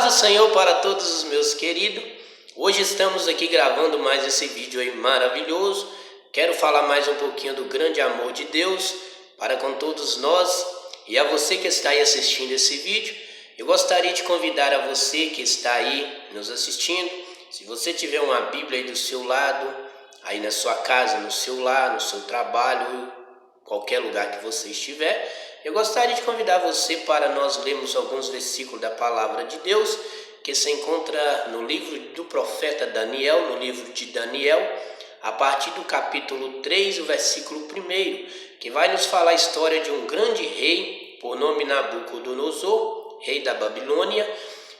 Paz do Senhor para todos os meus queridos. Hoje estamos aqui gravando mais esse vídeo aí maravilhoso. Quero falar mais um pouquinho do grande amor de Deus para com todos nós. E a você que está aí assistindo esse vídeo, eu gostaria de convidar a você que está aí nos assistindo. Se você tiver uma Bíblia aí do seu lado, aí na sua casa, no seu lar, no seu trabalho, qualquer lugar que você estiver, eu gostaria de convidar você para nós lermos alguns versículos da palavra de Deus que se encontra no livro do profeta Daniel, no livro de Daniel, a partir do capítulo 3, o versículo 1, que vai nos falar a história de um grande rei, por nome Nabucodonosor, rei da Babilônia,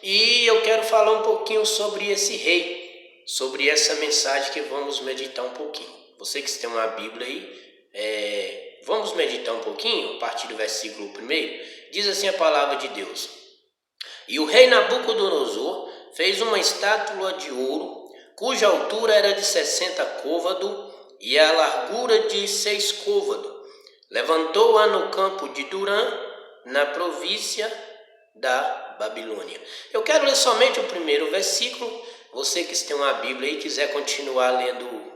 e eu quero falar um pouquinho sobre esse rei, sobre essa mensagem que vamos meditar um pouquinho. Você que tem uma Bíblia aí, vamos meditar um pouquinho a partir do versículo 1. Diz assim a palavra de Deus: E o rei Nabucodonosor fez uma estátua de ouro, cuja altura era de 60 côvados e a largura de 6 côvados. Levantou-a no campo de Durã, na província da Babilônia. Eu quero ler somente o primeiro versículo. Você que tem uma Bíblia e quiser continuar lendo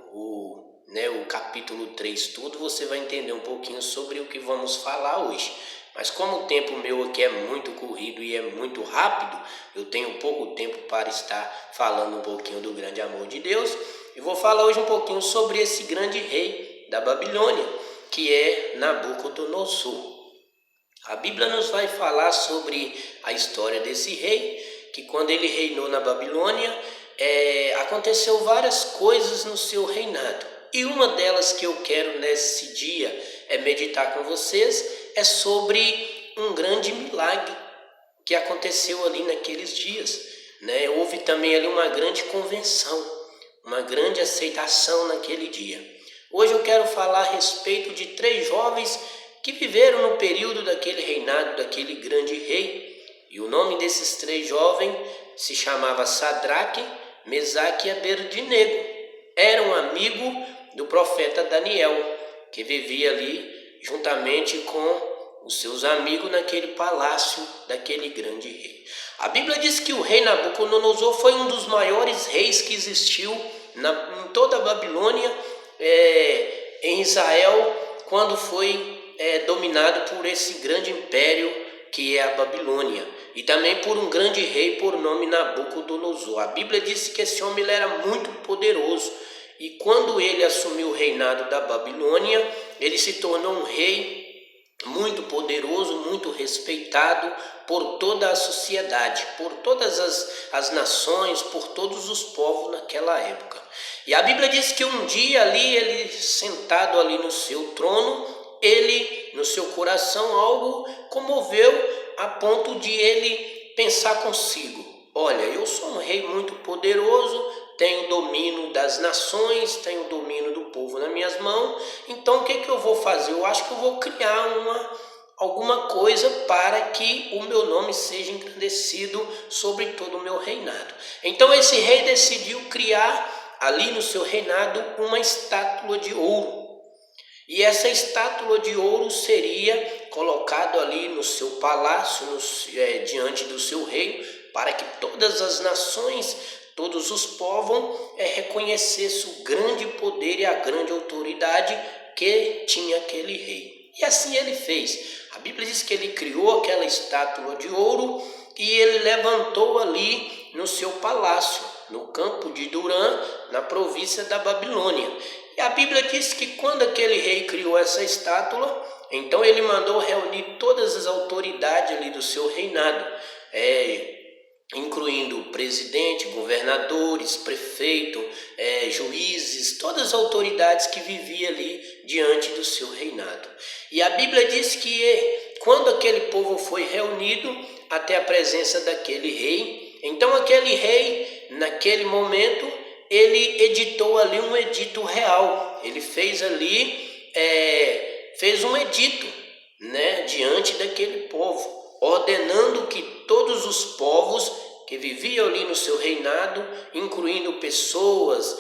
o capítulo 3 tudo, você vai entender um pouquinho sobre o que vamos falar hoje. Mas como o tempo meu aqui é muito corrido e é muito rápido, eu tenho pouco tempo para estar falando um pouquinho do grande amor de Deus. Eu vou falar hoje um pouquinho sobre esse grande rei da Babilônia, que é Nabucodonosor. A Bíblia nos vai falar sobre a história desse rei, que quando ele reinou na Babilônia, aconteceu várias coisas no seu reinado. E uma delas que eu quero nesse dia meditar com vocês é sobre um grande milagre que aconteceu ali naqueles dias. Houve também ali uma grande convenção, uma grande aceitação naquele dia. Hoje eu quero falar a respeito de 3 jovens que viveram no período daquele reinado, daquele grande rei. E o nome desses 3 jovens se chamava Sadraque, Mesaque e Abednego. Era um amigo do profeta Daniel, que vivia ali juntamente com os seus amigos naquele palácio daquele grande rei. A Bíblia diz que o rei Nabucodonosor foi um dos maiores reis que existiu em toda a Babilônia, em Israel, quando foi dominado por esse grande império que é a Babilônia, e também por um grande rei por nome Nabucodonosor. A Bíblia disse que esse homem ele era muito poderoso, e quando ele assumiu o reinado da Babilônia, ele se tornou um rei muito poderoso, muito respeitado por toda a sociedade, por todas as nações, por todos os povos naquela época. E a Bíblia diz que um dia ali, ele sentado ali no seu trono, ele, no seu coração, algo comoveu a ponto de ele pensar consigo: olha, eu sou um rei muito poderoso, tenho domínio das nações, tenho domínio do povo nas minhas mãos, então o que eu vou fazer? Eu acho que eu vou criar alguma coisa para que o meu nome seja engrandecido sobre todo o meu reinado. Então esse rei decidiu criar ali no seu reinado uma estátua de ouro. E essa estátua de ouro seria colocada ali no seu palácio, diante do seu reino, para que todas as nações, todos os povos reconhecessem o grande poder e a grande autoridade que tinha aquele rei. E assim ele fez. A Bíblia diz que ele criou aquela estátua de ouro e ele levantou ali no seu palácio, no campo de Durã, na província da Babilônia. E a Bíblia diz que quando aquele rei criou essa estátua, então ele mandou reunir todas as autoridades ali do seu reinado, incluindo presidente, governadores, prefeito, juízes, todas as autoridades que viviam ali diante do seu reinado. E a Bíblia diz que quando aquele povo foi reunido até a presença daquele rei, então aquele rei, naquele momento, ele editou ali um edito real. Ele fez ali, fez um edito, diante daquele povo, ordenando que todos os povos que viviam ali no seu reinado, incluindo pessoas,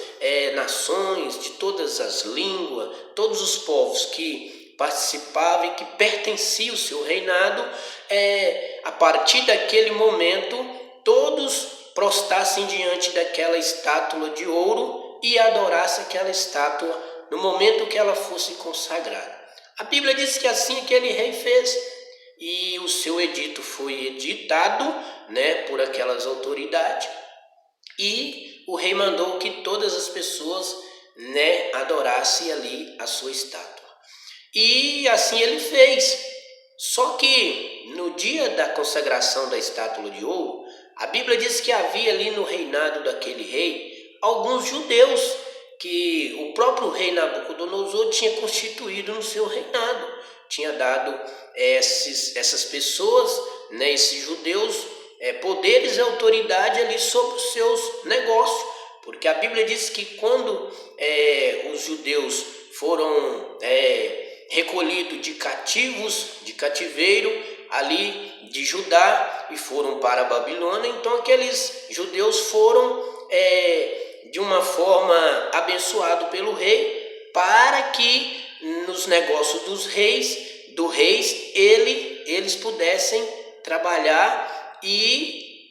nações de todas as línguas, todos os povos que participavam e que pertenciam ao seu reinado, a partir daquele momento, todos prostrassem diante daquela estátua de ouro e adorassem aquela estátua no momento que ela fosse consagrada. A Bíblia diz que assim aquele rei fez, e o seu edito foi editado, por aquelas autoridades, e o rei mandou que todas as pessoas, adorassem ali a sua estátua. E assim ele fez. Só que no dia da consagração da estátua de ouro, a Bíblia diz que havia ali no reinado daquele rei alguns judeus que o próprio rei Nabucodonosor tinha constituído no seu reinado. Tinha dado essas pessoas, esses judeus, poderes e autoridade ali sobre os seus negócios. Porque a Bíblia diz que quando os judeus foram recolhidos de cativeiro ali de Judá e foram para a Babilônia, então aqueles judeus foram de uma forma abençoados pelo rei, para que nos negócios do reis, eles pudessem trabalhar e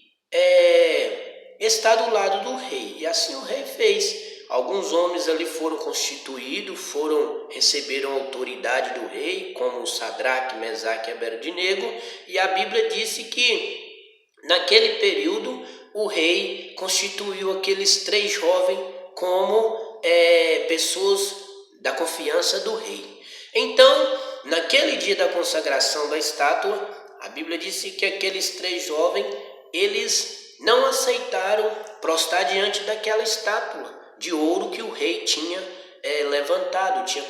estar do lado do rei. E assim o rei fez. Alguns homens ali foram constituídos, receberam autoridade do rei, como Sadraque, Mesaque e Abednego, e a Bíblia disse que naquele período o rei constituiu aqueles 3 jovens como pessoas da confiança do rei. Então, naquele dia da consagração da estátua, a Bíblia disse que aqueles 3 jovens, eles não aceitaram prostrar diante daquela estátua de ouro que o rei tinha levantado, tinha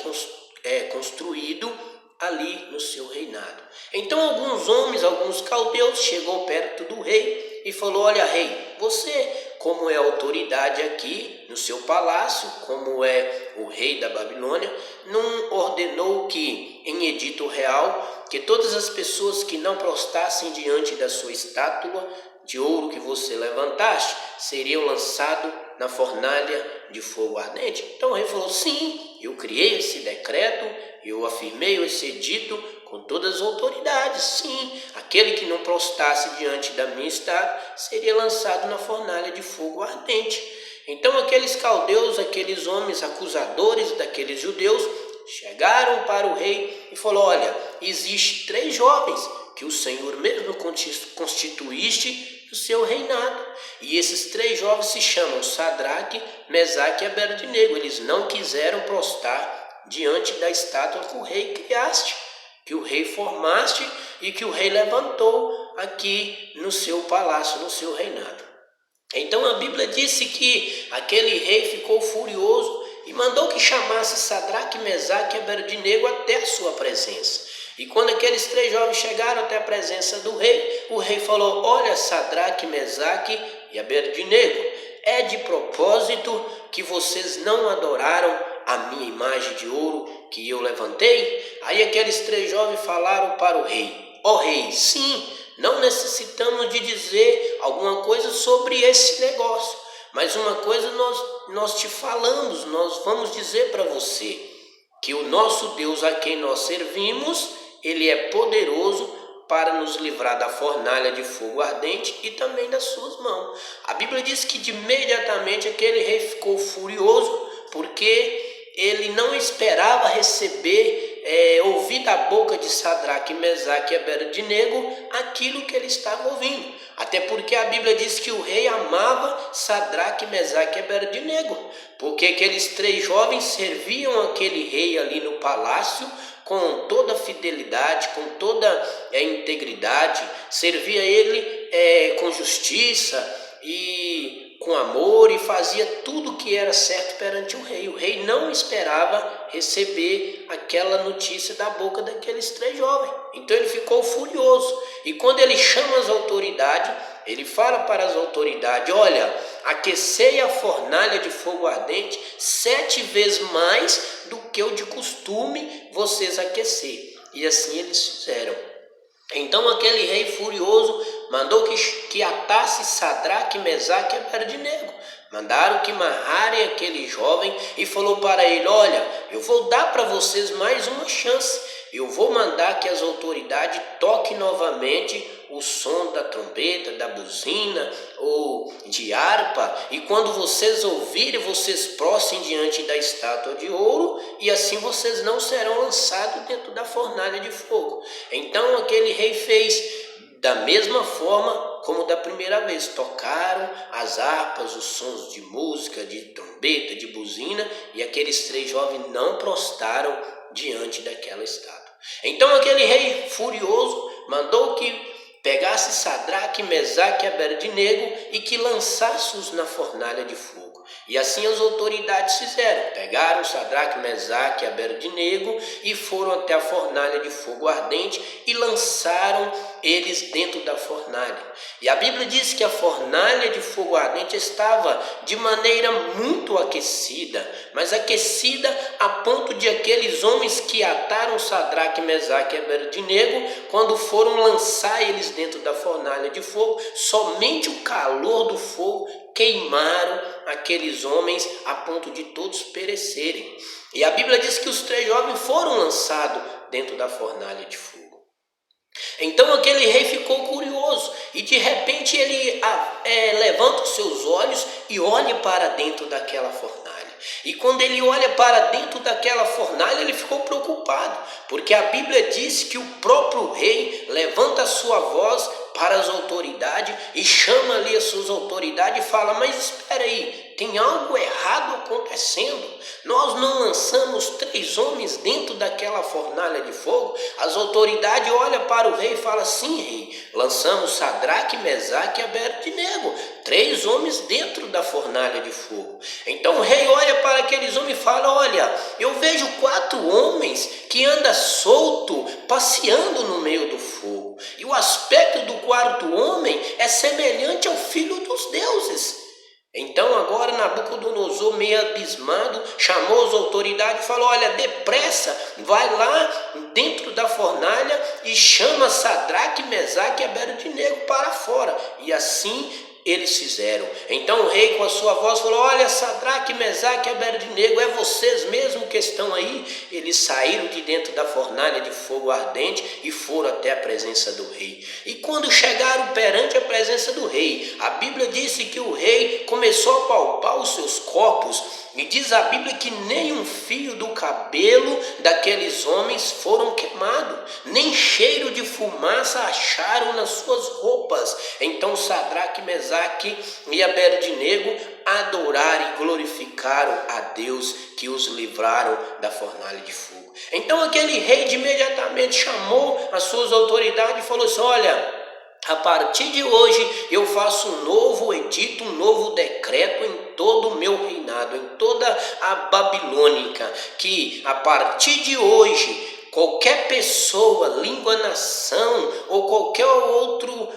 construído ali no seu reinado. Então alguns caldeus chegou perto do rei e falou: olha, rei, você, como é autoridade aqui no seu palácio, como é o rei da Babilônia, não ordenou que, em edito real, que todas as pessoas que não prostrassem diante da sua estátua de ouro que você levantaste seriam lançados na fornalha de fogo ardente? Então o rei falou: sim, eu criei esse decreto, eu afirmei esse edito com todas as autoridades. Sim, aquele que não prostrasse diante da minha estátua seria lançado na fornalha de fogo ardente. Então aqueles caldeus, aqueles homens acusadores daqueles judeus, chegaram para o rei e falou: olha, existe 3 jovens que o Senhor mesmo constituíste no seu reinado. E esses 3 jovens se chamam Sadraque, Mesaque e Abednego. Eles não quiseram prostrar diante da estátua que o rei criaste, que o rei formaste e que o rei levantou aqui no seu palácio, no seu reinado. Então a Bíblia disse que aquele rei ficou furioso e mandou que chamasse Sadraque, Mesaque e Abednego até a sua presença. E quando aqueles 3 jovens chegaram até a presença do rei, o rei falou: olha, Sadraque, Mesaque e Abednego, é de propósito que vocês não adoraram a minha imagem de ouro que eu levantei? Aí aqueles 3 jovens falaram para o rei: ó rei, sim, não necessitamos de dizer alguma coisa sobre esse negócio, mas uma coisa nós te falamos, nós vamos dizer para você, que o nosso Deus a quem nós servimos, ele é poderoso para nos livrar da fornalha de fogo ardente e também das suas mãos. A Bíblia diz que de imediatamente aquele rei ficou furioso, porque ele não esperava ouvir da boca de Sadraque, Mesaque e Abednego aquilo que ele estava ouvindo. Até porque a Bíblia diz que o rei amava Sadraque, Mesaque e Abednego, porque aqueles 3 jovens serviam aquele rei ali no palácio com toda fidelidade, com toda integridade, servia ele com justiça e com amor, e fazia tudo o que era certo perante o rei. O rei não esperava receber aquela notícia da boca daqueles 3 jovens. Então ele ficou furioso. E quando ele chama as autoridades, ele fala para as autoridades: olha, aquecei a fornalha de fogo ardente 7 vezes mais do que o de costume vocês aquecer. E assim eles fizeram. Então aquele rei furioso mandou que atasse Sadraque, Mesaque e Abednego. Mandaram que amarrarem aquele jovem e falou para ele: olha, eu vou dar para vocês mais uma chance. Eu vou mandar que as autoridades toquem novamente o som da trombeta, da buzina ou de harpa, e quando vocês ouvirem, vocês prostrem diante da estátua de ouro, e assim vocês não serão lançados dentro da fornalha de fogo. Então aquele rei fez da mesma forma como da primeira vez. Tocaram as harpas, os sons de música, de trombeta, de buzina, e aqueles 3 jovens não prostraram diante daquela estátua. Então aquele rei furioso mandou que pegasse Sadraque, Mesaque e Abednego e que lançasse-os na fornalha de fogo. E assim as autoridades fizeram, pegaram Sadraque, Mesaque e Abednego e foram até a fornalha de fogo ardente e lançaram eles dentro da fornalha. E a Bíblia diz que a fornalha de fogo ardente estava de maneira muito aquecida, mas aquecida a ponto de aqueles homens que ataram Sadraque, Mesaque e Abednego, quando foram lançar eles dentro da fornalha de fogo, somente o calor do fogo queimaram aqueles homens a ponto de todos perecerem. E a Bíblia diz que os 3 jovens foram lançados dentro da fornalha de fogo. Então aquele rei ficou curioso e de repente ele levanta os seus olhos e olha para dentro daquela fornalha. E quando ele olha para dentro daquela fornalha, ele ficou preocupado, porque a Bíblia diz que o próprio rei levanta a sua voz para as autoridades e chama ali as suas autoridades e fala: mas espera aí, tem algo errado acontecendo. Nós não lançamos 3 homens dentro daquela fornalha de fogo? As autoridades olham para o rei e falam: sim, rei, lançamos Sadraque, Mesaque e Abednego, 3 homens dentro da fornalha de fogo. Então o rei olha para aqueles homens e fala: olha, eu vejo 4 homens que andam solto, passeando no meio do fogo. E o aspecto do 4º homem é semelhante ao filho dos deuses. Então agora Nabucodonosor, meio abismado, chamou as autoridades e falou: olha, depressa, vai lá dentro da fornalha e chama Sadraque, Mesaque e Abednego para fora. E assim eles fizeram. Então o rei com a sua voz falou: olha, Sadraque, Mesaque e Abednego, é vocês mesmo que estão aí? Eles saíram de dentro da fornalha de fogo ardente e foram até a presença do rei. E quando chegaram perante a presença do rei, a Bíblia disse que o rei começou a palpar os seus corpos, e diz a Bíblia que nem um fio do cabelo daqueles homens foram queimados, nem cheiro de fumaça acharam nas suas roupas. Então Sadraque, Mesaque e Abednego adoraram e glorificaram a Deus que os livraram da fornalha de fogo. Então aquele rei imediatamente chamou as suas autoridades e falou assim: olha, a partir de hoje eu faço um novo edito, um novo decreto em todo o meu reinado, em toda a Babilônica, que a partir de hoje qualquer pessoa, língua, nação ou qualquer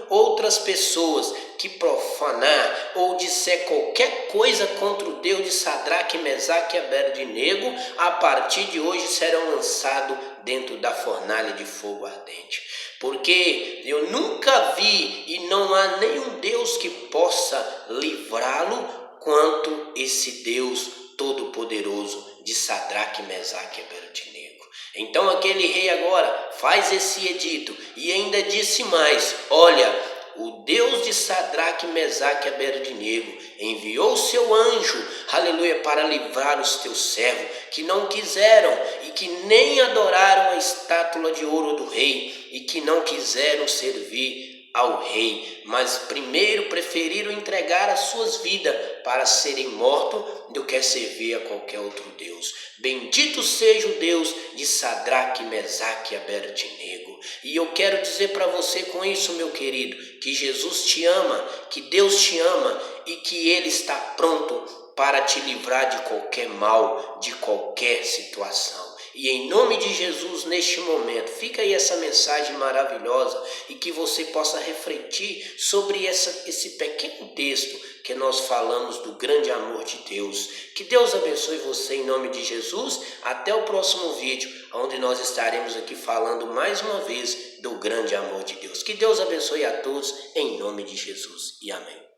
outras pessoas que profanar ou disser qualquer coisa contra o Deus de Sadraque, Mesaque e Abednego, a partir de hoje serão lançados dentro da fornalha de fogo ardente. Porque eu nunca vi e não há nenhum Deus que possa livrá-lo quanto esse Deus todo-poderoso de Sadraque, Mesaque e Abednego. Então aquele rei agora faz esse edito e ainda disse mais: olha, o Deus de Sadraque, Mesaque e Abednego enviou o seu anjo, aleluia, para livrar os teus servos que não quiseram e que nem adoraram a estátua de ouro do rei e que não quiseram servir ao rei, mas primeiro preferiram entregar as suas vidas para serem mortos do que servir a qualquer outro Deus. Bendito seja o Deus de Sadraque, Mesaque e Abednego. E eu quero dizer para você com isso, meu querido, que Jesus te ama, que Deus te ama e que Ele está pronto para te livrar de qualquer mal, de qualquer situação. E em nome de Jesus, neste momento, fica aí essa mensagem maravilhosa e que você possa refletir sobre esse pequeno texto que nós falamos do grande amor de Deus. Que Deus abençoe você em nome de Jesus. Até o próximo vídeo, onde nós estaremos aqui falando mais uma vez do grande amor de Deus. Que Deus abençoe a todos em nome de Jesus e amém.